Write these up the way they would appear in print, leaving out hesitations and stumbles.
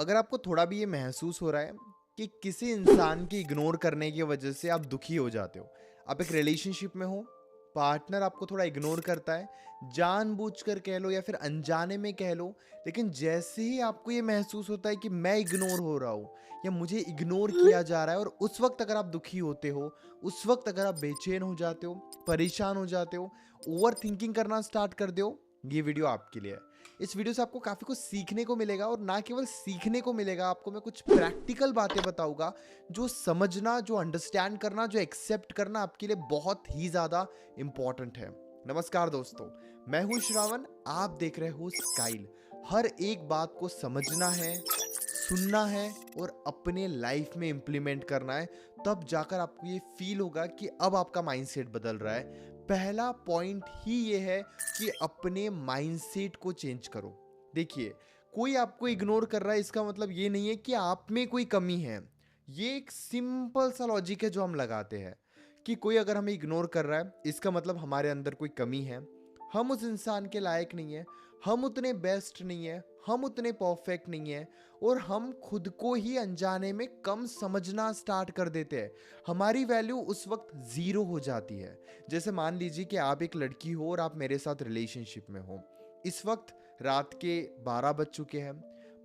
अगर आपको थोड़ा भी ये महसूस हो रहा है कि किसी इंसान के इग्नोर करने की वजह से आप दुखी हो जाते हो, आप एक रिलेशनशिप में हो, पार्टनर आपको थोड़ा इग्नोर करता है, जानबूझकर कह लो या फिर अनजाने में कह लो, लेकिन जैसे ही आपको ये महसूस होता है कि मैं इग्नोर हो रहा हूँ या मुझे इग्नोर किया जा रहा है, और उस वक्त अगर आप दुखी होते हो, उस वक्त अगर आप बेचैन हो जाते हो, परेशान हो जाते हो, ओवर थिंकिंग करना स्टार्ट कर दो, ये वीडियो आपके लिए है। इस वीडियो से आपको काफ़ी कुछ सीखने को मिलेगा, और ना केवल सीखने को मिलेगा, आपको मैं कुछ प्रैक्टिकल बातें बताऊंगा जो समझना, जो अंडरस्टैंड करना, जो एक्सेप्ट करना आपके लिए बहुत ही ज़्यादा इंपॉर्टेंट है। नमस्कार दोस्तों, मैं हूं श्रावण, आप देख रहे हो स्काइल। हर एक बात को समझना है, सुनना है और अपने लाइफ में इंप्लीमेंट करना है, तब जाकर आपको ये फील होगा कि अब आपका माइंडसेट बदल रहा है। पहला पॉइंट ही ये है कि अपने माइंडसेट को चेंज करो। देखिए, कोई आपको इग्नोर कर रहा है इसका मतलब ये नहीं है कि आप में कोई कमी है। ये एक सिंपल सा लॉजिक है जो हम लगाते हैं कि कोई अगर हमें इग्नोर कर रहा है इसका मतलब हमारे अंदर कोई कमी है, हम उस इंसान के लायक नहीं है, हम उतने बेस्ट नहीं है, हम उतने परफेक्ट नहीं है, और हम खुद को ही अनजाने में कम समझना स्टार्ट कर देते हैं। हमारी वैल्यू उस वक्त जीरो हो जाती है। जैसे मान लीजिए कि आप एक लड़की हो और आप मेरे साथ रिलेशनशिप में हो। इस वक्त रात के 12 बज चुके हैं।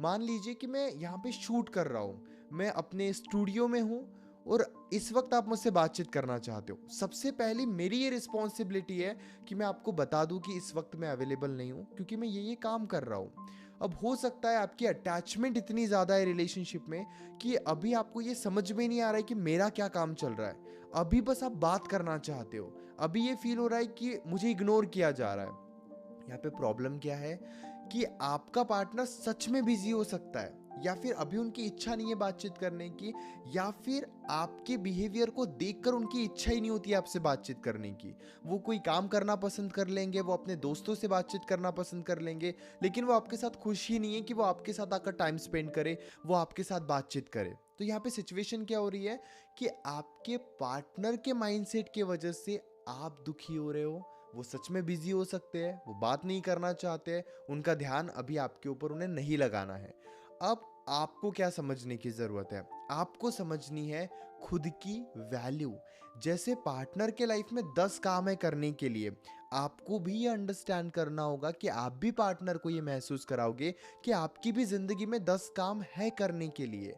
मान लीजिए कि मैं यहाँ पे शूट कर रहा हूँ, मैं अपने स्टूडियो में हूँ, और इस वक्त आप मुझसे बातचीत करना चाहते हो। सबसे पहली मेरी ये रिस्पॉन्सिबिलिटी है कि मैं आपको बता दूं कि इस वक्त मैं अवेलेबल नहीं हूं, क्योंकि मैं ये काम कर रहा हूं। अब हो सकता है आपकी अटैचमेंट इतनी ज़्यादा है रिलेशनशिप में कि अभी आपको ये समझ में नहीं आ रहा है कि मेरा क्या काम चल रहा है। अभी बस आप बात करना चाहते हो, अभी ये फील हो रहा है कि मुझे इग्नोर किया जा रहा है। यहाँ पे प्रॉब्लम क्या है कि आपका पार्टनर सच में बिजी हो सकता है, या फिर अभी उनकी इच्छा नहीं है बातचीत करने की, या फिर आपके बिहेवियर को देखकर उनकी इच्छा ही नहीं होती है आपसे बातचीत करने की। वो कोई काम करना पसंद कर लेंगे, वो अपने दोस्तों से बातचीत करना पसंद कर लेंगे, लेकिन वो आपके साथ खुश ही नहीं है कि वो आपके साथ आकर टाइम स्पेंड करे, वो आपके साथ बातचीत करे। तो यहाँ पे सिचुएशन क्या हो रही है कि आपके पार्टनर के माइंडसेट की वजह से आप दुखी हो रहे हो। वो सच में बिजी हो सकते हैं, वो बात नहीं करना चाहते हैं, उनका ध्यान अभी आपके ऊपर उन्हें नहीं लगाना है। अब आपको क्या समझने की ज़रूरत है? आपको समझनी है खुद की वैल्यू। जैसे पार्टनर के लाइफ में 10 काम है करने के लिए, आपको भी ये अंडरस्टैंड करना होगा कि आप भी पार्टनर को ये महसूस कराओगे कि आपकी भी ज़िंदगी में 10 काम है करने के लिए।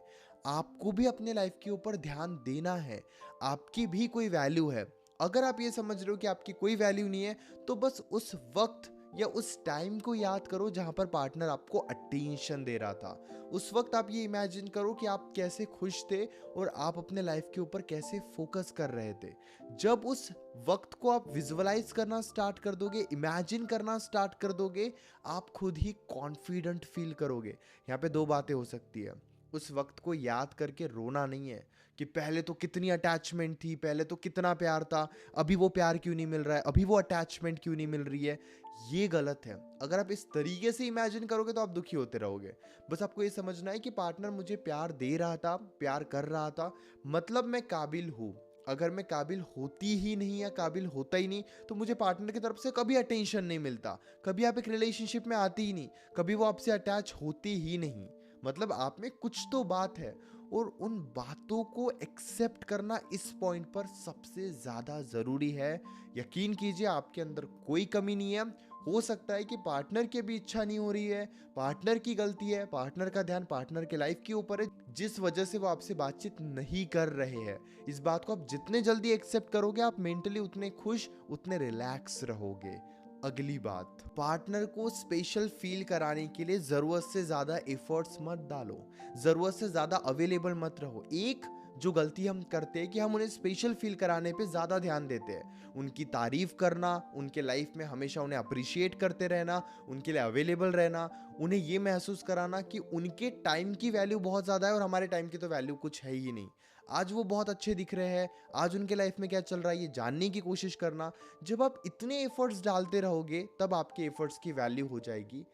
आपको भी अपने लाइफ के ऊपर ध्यान देना है, आपकी भी कोई वैल्यू है। अगर आप ये समझ रहे हो कि आपकी कोई वैल्यू नहीं है, तो बस उस वक्त या उस टाइम को याद करो जहां पर पार्टनर आपको अटेंशन दे रहा था। उस वक्त आप ये इमेजिन करो कि आप कैसे खुश थे और आप अपने लाइफ के ऊपर कैसे फोकस कर रहे थे। जब उस वक्त को आप विजुअलाइज करना स्टार्ट कर दोगे, इमेजिन करना स्टार्ट कर दोगे, आप खुद ही कॉन्फिडेंट फील करोगे। यहाँ पे दो बातें हो सकती है। उस वक्त को याद करके रोना नहीं है कि पहले तो कितनी अटैचमेंट थी, पहले तो कितना प्यार था, अभी वो प्यार क्यों नहीं मिल रहा है, अभी वो अटैचमेंट क्यों नहीं मिल रही है। ये गलत है। अगर आप इस तरीके से इमेजिन करोगे तो आप दुखी होते रहोगे। बस आपको ये समझना है कि पार्टनर मुझे प्यार दे रहा था, प्यार कर रहा था, मतलब मैं काबिल हूँ। अगर मैं काबिल होती ही नहीं या काबिल होता ही नहीं, तो मुझे पार्टनर की तरफ से कभी अटेंशन नहीं मिलता, कभी आप एक रिलेशनशिप में आती ही नहीं, कभी वो आपसे अटैच होती ही नहीं। मतलब आप में कुछ तो बात है, और उन बातों को एक्सेप्ट करना इस पॉइंट पर सबसे ज़्यादा ज़रूरी है। यकीन कीजिए, आपके अंदर कोई कमी नहीं है। हो सकता है कि पार्टनर की भी इच्छा नहीं हो रही है, पार्टनर की गलती है, पार्टनर का ध्यान पार्टनर के लाइफ के ऊपर है, जिस वजह से वो आपसे बातचीत नहीं कर रहे हैं। इस बात को आप जितने जल्दी एक्सेप्ट करोगे, आप मेंटली उतने खुश, उतने रिलैक्स रहोगे। अगली बात, पार्टनर को स्पेशल फील कराने के लिए ज़रूरत से ज़्यादा एफर्ट्स मत डालो, ज़रूरत से ज़्यादा अवेलेबल मत रहो। एक जो गलती हम करते हैं कि हम उन्हें स्पेशल फील कराने पे ज़्यादा ध्यान देते हैं। उनकी तारीफ करना, उनके लाइफ में हमेशा उन्हें अप्रिशिएट करते रहना, उनके लिए अवेलेबल रहना, उन्हें ये महसूस कराना कि उनके टाइम की वैल्यू बहुत ज़्यादा है और हमारे टाइम की तो वैल्यू कुछ है ही नहीं। आज वो बहुत अच्छे दिख रहे हैं, आज उनके लाइफ में क्या चल रहा है ये जानने की कोशिश करना। जब आप इतने एफर्ट्स डालते रहोगे, तब आपके एफर्ट्स की वैल्यू हो जाएगी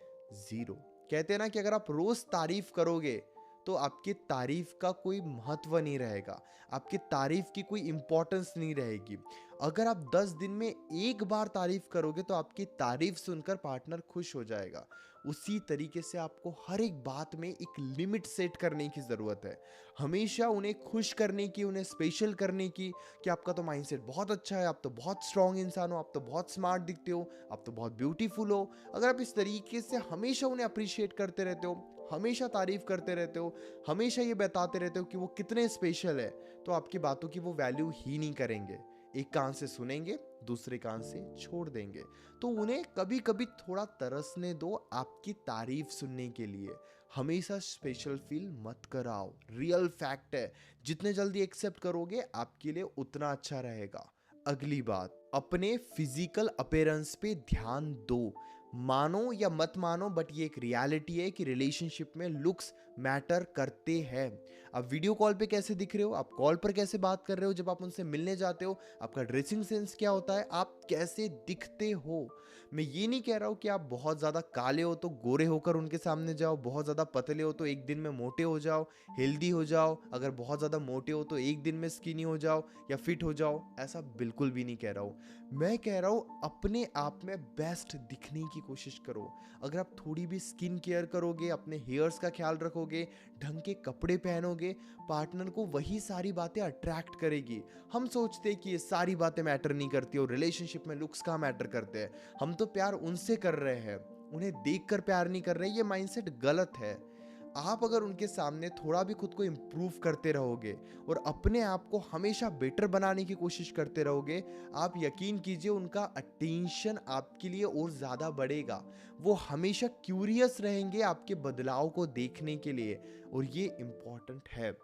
ज़ीरो। कहते हैं ना कि अगर आप रोज़ तारीफ करोगे तो आपकी तारीफ का कोई महत्व नहीं रहेगा, आपकी तारीफ की कोई इंपॉर्टेंस नहीं रहेगी। अगर आप 10 दिन में एक बार तारीफ करोगे तो आपकी तारीफ सुनकर पार्टनर खुश हो जाएगा। उसी तरीके से आपको हर एक बात में एक लिमिट सेट करने की ज़रूरत है। हमेशा उन्हें खुश करने की, उन्हें स्पेशल करने की, कि आपका तो माइंडसेट बहुत अच्छा है, आप तो बहुत स्ट्रांग इंसान हो, आप तो बहुत स्मार्ट दिखते हो, आप तो बहुत ब्यूटीफुल हो। अगर आप इस तरीके से हमेशा उन्हें अप्रिशिएट करते रहते हो, हमेशा तारीफ करते रहते हो, हमेशा ये बताते रहते हो कि वो कितने स्पेशल है, तो आपकी बातों की वो वैल्यू ही नहीं करेंगे। एक कान से सुनेंगे, दूसरे कान से छोड़ देंगे। तो उन्हें कभी कभी थोड़ा तरसने दो आपकी तारीफ सुनने के लिए। हमेशा स्पेशल फील मत कराओ, रियल फैक्ट है। जितने जल्दी एक्सेप्ट करोगे आपके लिए उतना अच्छा रहेगा। अगली बात, अपने फिजिकल अपीयरेंस पे ध्यान दो। मानो या मत मानो, बट ये एक रियलिटी है कि रिलेशनशिप में लुक्स मैटर करते हैं। आप वीडियो कॉल पे कैसे दिख रहे हो, आप कॉल पर कैसे बात कर रहे हो, जब आप उनसे मिलने जाते हो आपका ड्रेसिंग सेंस क्या होता है, आप कैसे दिखते हो। मैं ये नहीं कह रहा हूँ कि आप बहुत ज़्यादा काले हो तो गोरे होकर उनके सामने जाओ, बहुत ज़्यादा पतले हो तो एक दिन में मोटे हो जाओ, हेल्दी हो जाओ। अगर बहुत ज़्यादा मोटे हो तो एक दिन में स्किनी हो जाओ या फिट हो जाओ, ऐसा बिल्कुल भी नहीं कह रहा हूँ। मैं कह रहा हूँ अपने आप में बेस्ट दिखने की कोशिश करो। अगर आप थोड़ी भी स्किन केयर करोगे, अपने हेयर्स का ख्याल रखोगे, ढंग के कपड़े पहनोगे, पार्टनर को वही सारी बातें अट्रैक्ट करेगी। हम सोचते हैं कि ये सारी बातें मैटर नहीं करती और रिलेशनशिप में लुक्स कहाँ मैटर करते हैं, हम तो प्यार उनसे कर रहे हैं, उन्हें देखकर प्यार नहीं कर रहे। ये माइंडसेट गलत है। आप अगर उनके सामने थोड़ा भी खुद को इम्प्रूव करते रहोगे और अपने आप को हमेशा बेटर बनाने की कोशिश करते रहोगे, आप यकीन कीजिए उनका अटेंशन आपके लिए और ज़्यादा बढ़ेगा। वो हमेशा क्यूरियस रहेंगे आपके बदलाव को देखने के लिए, और ये इम्पॉर्टेंट है।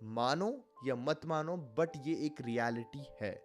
मानो या मत मानो, बट ये एक रियलिटी है।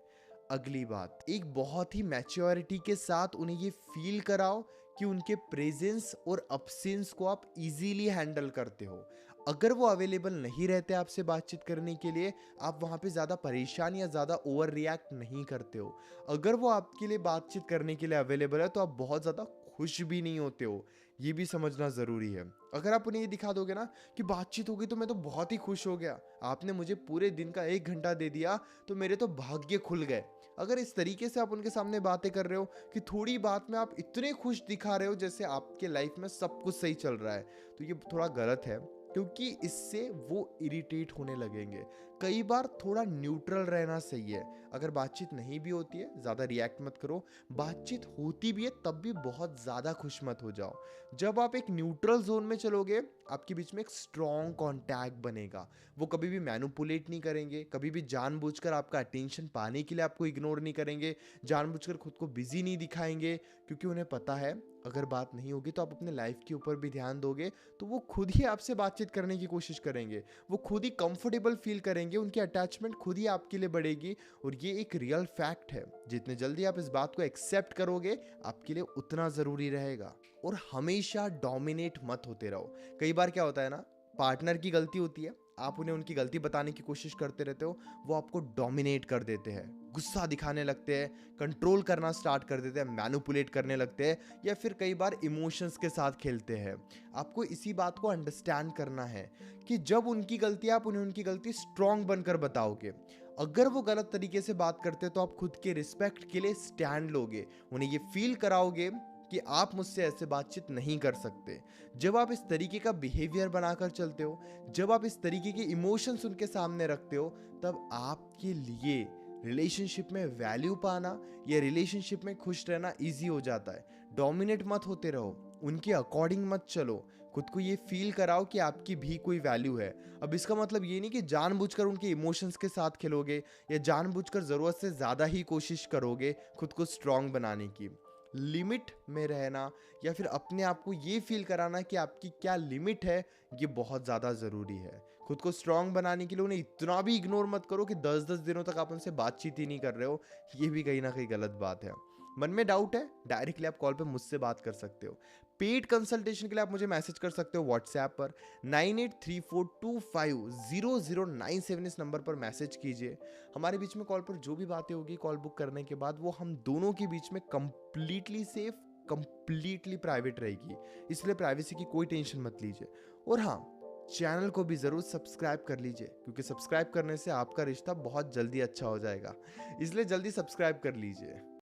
अगली बात, एक बहुत ही मैच्योरिटी के साथ उन्हें ये फील कराओ कि उनके प्रेजेंस और अब्सेंस को आप इजीली हैंडल करते हो। अगर वो अवेलेबल नहीं रहते आपसे बातचीत करने के लिए, आप वहाँ पे ज़्यादा परेशान या ज़्यादा ओवर रिएक्ट नहीं करते हो। अगर वो आपके लिए बातचीत करने के लिए अवेलेबल है तो आप बहुत ज़्यादा खुश भी नहीं होते हो। ये भी समझना ज़रूरी है। अगर आप उन्हें ये दिखा दोगे ना कि बातचीत हो गई तो मैं तो बहुत ही खुश हो गया, आपने मुझे पूरे दिन का 1 घंटा दे दिया तो मेरे तो भाग्य खुल गए। अगर इस तरीके से आप उनके सामने बातें कर रहे हो कि थोड़ी बात में आप इतने खुश दिखा रहे हो जैसे आपके लाइफ में सब कुछ सही चल रहा है, तो ये थोड़ा गलत है, क्योंकि इससे वो इरिटेट होने लगेंगे। कई बार थोड़ा न्यूट्रल रहना सही है। अगर बातचीत नहीं भी होती है ज़्यादा रिएक्ट मत करो, बातचीत होती भी है तब भी बहुत ज़्यादा खुश मत हो जाओ। जब आप एक न्यूट्रल जोन में चलोगे, आपके बीच में एक स्ट्रॉन्ग कॉन्टैक्ट बनेगा। वो कभी भी मैनिपुलेट नहीं करेंगे, कभी भी जानबूझकर आपका अटेंशन पाने के लिए आपको इग्नोर नहीं करेंगे, जानबूझकर खुद को बिजी नहीं दिखाएंगे, क्योंकि उन्हें पता है अगर बात नहीं होगी तो आप अपने लाइफ के ऊपर भी ध्यान दोगे तो वो खुद ही आपसे बातचीत करने की कोशिश करेंगे, वो खुद ही कंफर्टेबल फील करेंगे, उनकी अटैचमेंट खुद ही आपके लिए बढ़ेगी। और ये एक रियल फैक्ट है। जितने जल्दी आप इस बात को एक्सेप्ट करोगे आपके लिए उतना ज़रूरी रहेगा। और हमेशा डोमिनेट मत होते रहो। कई बार क्या होता है ना, पार्टनर की गलती होती है, आप उन्हें उनकी गलती बताने की कोशिश करते रहते हो, वो आपको डोमिनेट कर देते हैं, गुस्सा दिखाने लगते हैं, कंट्रोल करना स्टार्ट कर देते हैं, मैनिपुलेट करने लगते हैं, या फिर कई बार इमोशंस के साथ खेलते हैं। आपको इसी बात को अंडरस्टैंड करना है कि जब उनकी गलती, आप उन्हें उनकी गलती स्ट्रांग बनकर बताओगे। अगर वो गलत तरीके से बात करते हैं तो आप खुद के रिस्पेक्ट के लिए स्टैंड लोगे, उन्हें ये फील कराओगे कि आप मुझसे ऐसे बातचीत नहीं कर सकते। जब आप इस तरीके का बिहेवियर बनाकर चलते हो, जब आप इस तरीके के इमोशंस उनके सामने रखते हो, तब आपके लिए रिलेशनशिप में वैल्यू पाना या रिलेशनशिप में खुश रहना इजी हो जाता है। डोमिनेट मत होते रहो, उनके अकॉर्डिंग मत चलो, खुद को ये फील कराओ कि आपकी भी कोई वैल्यू है। अब इसका मतलब ये नहीं कि जानबूझकर उनके इमोशंस के साथ खेलोगे या जानबूझकर ज़रूरत से ज़्यादा ही कोशिश करोगे खुद को स्ट्रांग बनाने की। लिमिट में रहना या फिर अपने आप को ये फील कराना कि आपकी क्या लिमिट है, ये बहुत ज़्यादा ज़रूरी है। खुद को स्ट्रांग बनाने के लिए उन्हें इतना भी इग्नोर मत करो कि 10-10 दिनों तक आप उनसे बातचीत ही नहीं कर रहे हो। ये भी कहीं ना कहीं गलत बात है। मन में डाउट है, डायरेक्टली आप कॉल पे मुझसे बात कर सकते हो। पेड कंसल्टेशन के लिए आप मुझे मैसेज कर सकते हो व्हाट्सएप पर 9834250097। इस नंबर पर मैसेज कीजिए। हमारे बीच में कॉल पर जो भी बातें होगी कॉल बुक करने के बाद, वो हम दोनों के बीच में कंप्लीटली सेफ, कंप्लीटली प्राइवेट रहेगी, इसलिए प्राइवेसी की कोई टेंशन मत लीजिए। और हाँ, चैनल को भी ज़रूर सब्सक्राइब कर लीजिए, क्योंकि सब्सक्राइब करने से आपका रिश्ता बहुत जल्दी अच्छा हो जाएगा, इसलिए जल्दी सब्सक्राइब कर लीजिए।